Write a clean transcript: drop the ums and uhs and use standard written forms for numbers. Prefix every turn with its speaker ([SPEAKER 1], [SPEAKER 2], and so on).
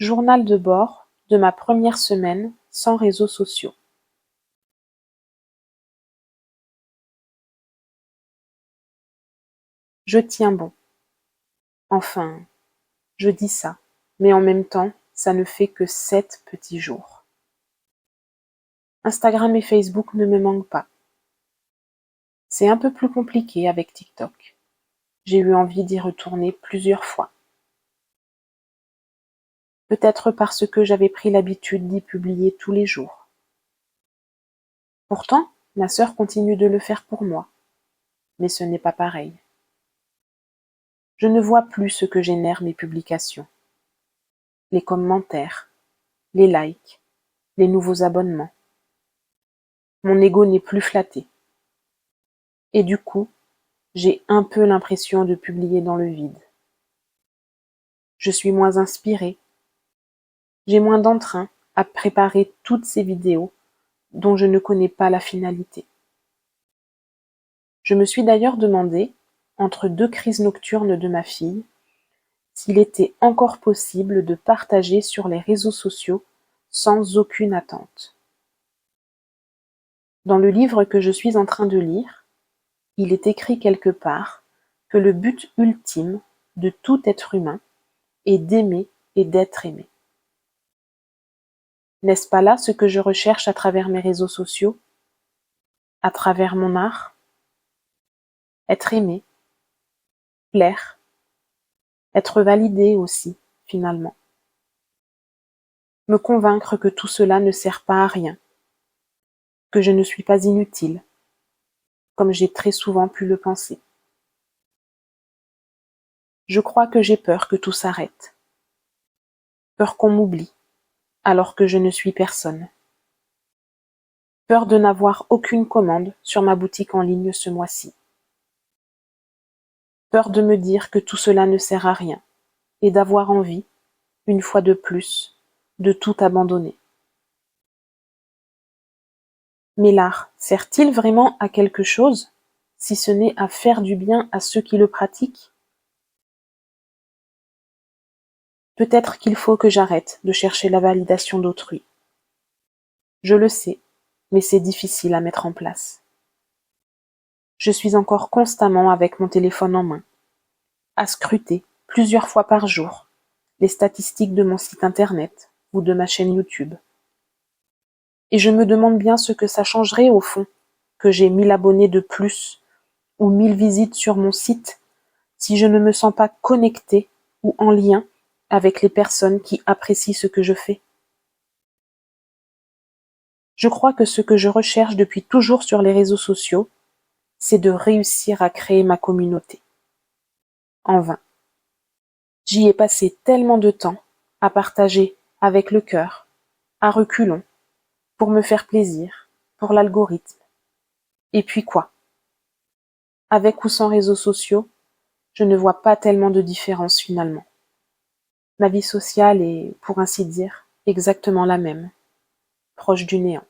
[SPEAKER 1] Journal de bord de ma première semaine sans réseaux sociaux. Je tiens bon. Enfin, je dis ça, mais en même temps, ça ne fait que 7 petits jours. Instagram et Facebook ne me manquent pas. C'est un peu plus compliqué avec TikTok. J'ai eu envie d'y retourner plusieurs fois. Peut-être parce que j'avais pris l'habitude d'y publier tous les jours. Pourtant, ma sœur continue de le faire pour moi. Mais ce n'est pas pareil. Je ne vois plus ce que génèrent mes publications. Les commentaires, les likes, les nouveaux abonnements. Mon ego n'est plus flatté. Et du coup, j'ai un peu l'impression de publier dans le vide. Je suis moins inspirée. J'ai moins d'entrain à préparer toutes ces vidéos dont je ne connais pas la finalité. Je me suis d'ailleurs demandé, entre 2 crises nocturnes de ma fille, s'il était encore possible de partager sur les réseaux sociaux sans aucune attente. Dans le livre que je suis en train de lire, il est écrit quelque part que le but ultime de tout être humain est d'aimer et d'être aimé. N'est-ce pas là ce que je recherche à travers mes réseaux sociaux, à travers mon art? Être aimé, plaire, être validé aussi, finalement. Me convaincre que tout cela ne sert pas à rien, que je ne suis pas inutile, comme j'ai très souvent pu le penser. Je crois que j'ai peur que tout s'arrête. Peur qu'on m'oublie, alors que je ne suis personne. Peur de n'avoir aucune commande sur ma boutique en ligne ce mois-ci. Peur de me dire que tout cela ne sert à rien et d'avoir envie, une fois de plus, de tout abandonner. Mais l'art sert-il vraiment à quelque chose, si ce n'est à faire du bien à ceux qui le pratiquent? Peut-être qu'il faut que j'arrête de chercher la validation d'autrui. Je le sais, mais c'est difficile à mettre en place. Je suis encore constamment avec mon téléphone en main, à scruter plusieurs fois par jour les statistiques de mon site internet ou de ma chaîne YouTube. Et je me demande bien ce que ça changerait au fond, que j'ai 1000 abonnés de plus ou 1000 visites sur mon site, si je ne me sens pas connectée ou en lien avec les personnes qui apprécient ce que je fais. Je crois que ce que je recherche depuis toujours sur les réseaux sociaux, c'est de réussir à créer ma communauté. En vain. J'y ai passé tellement de temps à partager avec le cœur, à reculons, pour me faire plaisir, pour l'algorithme. Et puis quoi? Avec ou sans réseaux sociaux, je ne vois pas tellement de différence finalement. Ma vie sociale est, pour ainsi dire, exactement la même, proche du néant.